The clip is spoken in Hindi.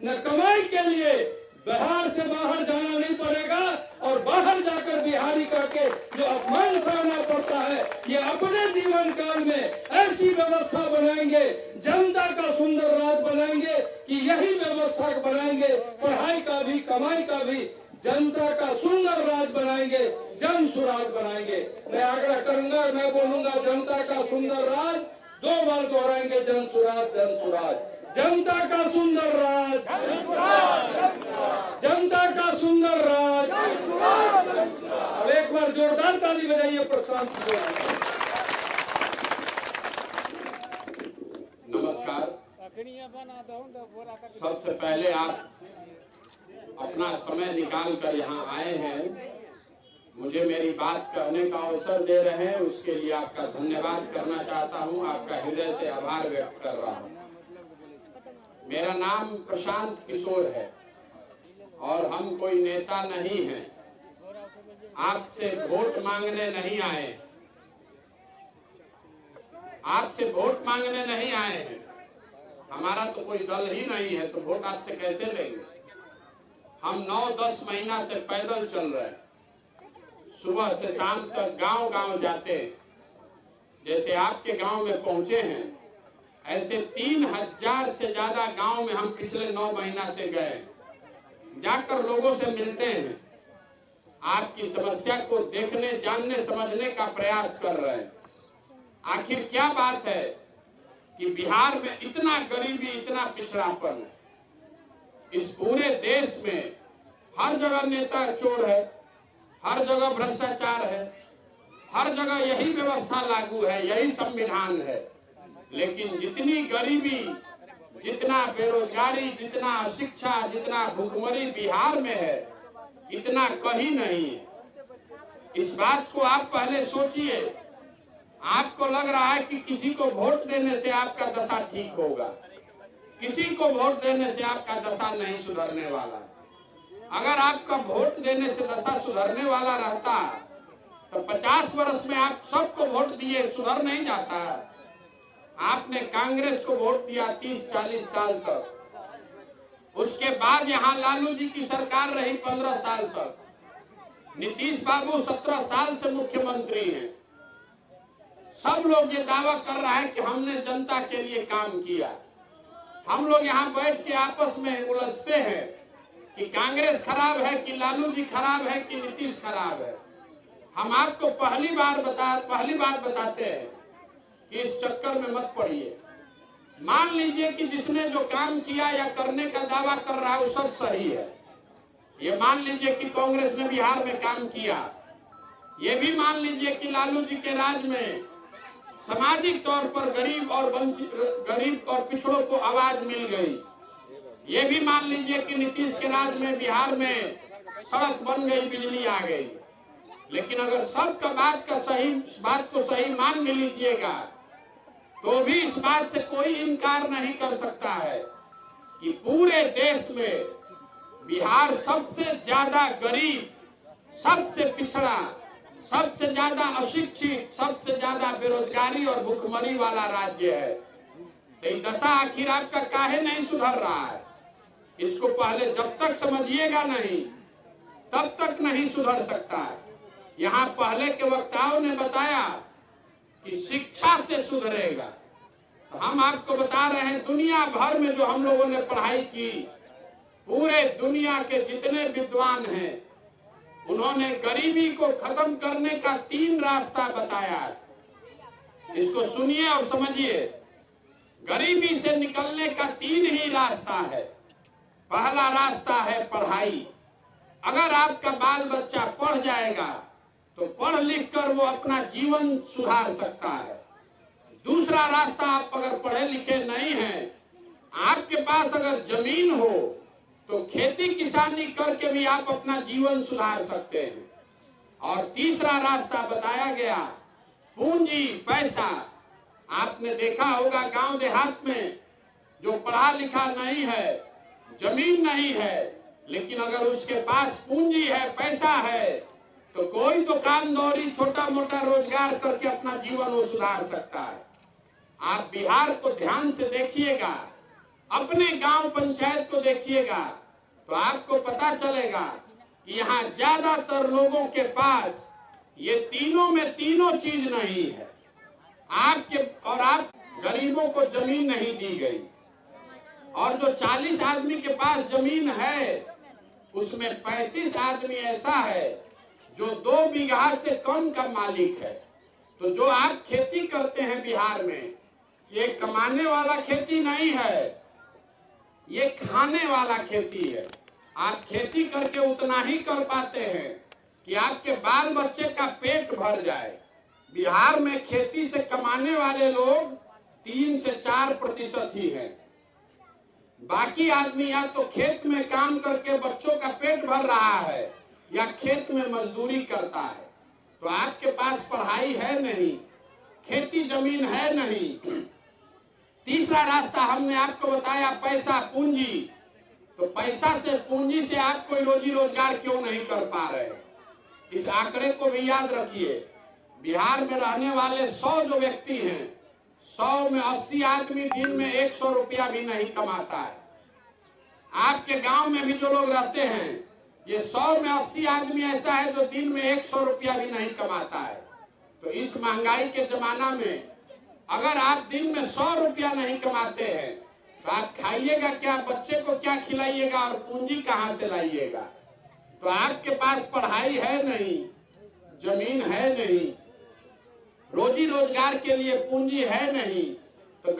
न कमाई के लिए बिहार से बाहर जाना नहीं पड़ेगा और बाहर जाकर बिहारी करके जो अपमान सहना पड़ता है, ये अपने जीवन काल में ऐसी व्यवस्था बनाएंगे, जनता का सुंदर राज बनाएंगे कि यही व्यवस्था बनाएंगे, पढ़ाई का भी कमाई का भी, जनता का सुंदर राज बनाएंगे, जन सुराज बनाएंगे। मैं आग्रह करूंगा, मैं बोलूंगा जनता का सुंदर राज, 2 बार दोहराएंगे, जन सुराज, जन सुराज, जनता का सुंदर राज, जनता का सुंदर राज। अब एक बार जोरदार ताली बजाइए प्रशांत को। नमस्कार। सबसे पहले आप अपना समय निकाल कर यहाँ आए हैं, मुझे मेरी बात कहने का अवसर दे रहे हैं, उसके लिए आपका धन्यवाद करना चाहता हूँ, आपका हृदय से आभार व्यक्त कर रहा हूँ। मेरा नाम प्रशांत किशोर है और हम कोई नेता नहीं हैं, आपसे वोट मांगने नहीं आए, आपसे वोट मांगने नहीं आए हैं। हमारा तो कोई दल ही नहीं है, तो वोट आपसे कैसे लेंगे? हम 9-10 महीना से पैदल चल रहे हैं, सुबह से शाम तक गांव गांव जाते, जैसे आपके गांव में पहुंचे हैं ऐसे 3000 से ज्यादा गांव में हम पिछले 9 महीना से गए, जाकर लोगों से मिलते हैं, आपकी समस्या को देखने, जानने, समझने का प्रयास कर रहे हैं। आखिर क्या बात है कि बिहार में इतना गरीबी, इतना पिछड़ापन, इस पूरे देश में हर जगह नेता चोर है, हर जगह भ्रष्टाचार है, हर जगह यही व्यवस्था लागू है, यही संविधान है, लेकिन जितनी गरीबी, जितना बेरोजगारी, जितना अशिक्षा, जितना भूखमरी बिहार में है, इतना कहीं नहीं है। इस बात को आप पहले सोचिए। आपको लग रहा है कि किसी को वोट देने से आपका दशा ठीक होगा, किसी को वोट देने से आपका दशा नहीं सुधरने वाला। अगर आपका वोट देने से दशा सुधरने वाला रहता तो 50 वर्ष में आप सबको वोट दिए, सुधर नहीं जाता। आपने कांग्रेस को वोट दिया 30-40 साल तक, उसके बाद यहाँ लालू जी की सरकार रही 15 साल तक, नीतीश बाबू 17 साल से मुख्यमंत्री हैं। सब लोग ये दावा कर रहा है कि हमने जनता के लिए काम किया। हम लोग यहाँ बैठ के आपस में उलझते हैं कि कांग्रेस खराब है, कि लालू जी खराब है, कि नीतीश खराब है। हम आपको पहली बात बताते हैं कि इस चक्कर में मत पड़िए। मान लीजिए कि जिसने जो काम किया या करने का दावा कर रहा है वो सब सही है। ये मान लीजिए कि कांग्रेस ने बिहार में काम किया, ये भी मान लीजिए कि लालू जी के राज में सामाजिक तौर पर गरीब और पिछड़ों को आवाज मिल गई। ये भी मान लीजिए कि नीतीश के राज में बिहार में सड़क बन गई, बिजली आ गई। लेकिन अगर सबका बात को सही मान भी लीजिएगा तो भी इस बात से कोई इनकार नहीं कर सकता है कि पूरे देश में बिहार सबसे ज्यादा गरीब, सबसे पिछड़ा, सबसे ज्यादा अशिक्षित, सबसे ज्यादा बेरोजगारी और भूखमरी वाला राज्य है। तो ये दशा आखिर आपका काहे नहीं सुधर रहा है? इसको पहले जब तक समझिएगा नहीं तब तक नहीं सुधर सकता है। यहाँ पहले के वक्ताओं ने बताया कि शिक्षा से सुधरेगा, तो हम आपको बता रहे हैं दुनिया भर में जो हम लोगों ने पढ़ाई की, पूरे दुनिया के जितने विद्वान हैं उन्होंने गरीबी को खत्म करने का 3 रास्ता बताया। इसको सुनिए और समझिए। गरीबी से निकलने का 3 ही रास्ता है। पहला रास्ता है पढ़ाई। अगर आपका बाल बच्चा पढ़ जाएगा तो पढ़ लिख कर वो अपना जीवन सुधार सकता है। दूसरा रास्ता, आप अगर पढ़े लिखे नहीं हैं, आपके पास अगर जमीन हो तो खेती किसानी करके भी आप अपना जीवन सुधार सकते हैं। और तीसरा रास्ता बताया गया पूंजी, पैसा। आपने देखा होगा गांव देहात में जो पढ़ा लिखा नहीं है, जमीन नहीं है, लेकिन अगर उसके पास पूंजी है, पैसा है, तो कोई दुकानदारी, छोटा मोटा रोजगार करके अपना जीवन वो सुधार सकता है। आप बिहार को ध्यान से देखिएगा। अपने गांव पंचायत को देखिएगा तो आपको पता चलेगा कि यहाँ ज्यादातर लोगों के पास ये तीनों में तीनों चीज नहीं है। आप गरीबों को जमीन नहीं दी गई, और जो 40 आदमी के पास जमीन है उसमें 35 आदमी ऐसा है जो 2 बीघा से कम का मालिक है। तो जो आप खेती करते हैं बिहार में, ये कमाने वाला खेती नहीं है, ये खाने वाला खेती है। आप खेती करके उतना ही कर पाते हैं कि आपके बाल बच्चे का पेट भर जाए। बिहार में खेती से कमाने वाले लोग 3 से 4% ही हैं। बाकी आदमी या तो खेत में काम करके बच्चों का पेट भर रहा है या खेत में मजदूरी करता है। तो आपके पास पढ़ाई है नहीं, खेती जमीन है नहीं। तीसरा रास्ता हमने आपको बताया, पैसा पूंजी। तो पैसा से पूंजी से आप कोई रोजी रोजगार क्यों नहीं कर पा रहे? इस आंकड़े को भी याद रखिए। बिहार में रहने वाले 100 जो व्यक्ति हैं, 100 में 80 आदमी दिन में 100 रुपया भी नहीं कमाता है। आपके गांव में भी जो लोग रहते हैं, ये 100 में 80 आदमी ऐसा है जो दिन में 100 रुपया भी नहीं कमाता है। तो इस महंगाई के जमाना में अगर आप दिन में 100 रुपया नहीं कमाते हैं तो आप खाइएगा क्या, बच्चे को क्या खिलाइएगा और पूंजी कहाँ से लाइएगा? तो आपके पास पढ़ाई है नहीं, जमीन है नहीं, रोजी रोजगार के लिए पूंजी है नहीं, तो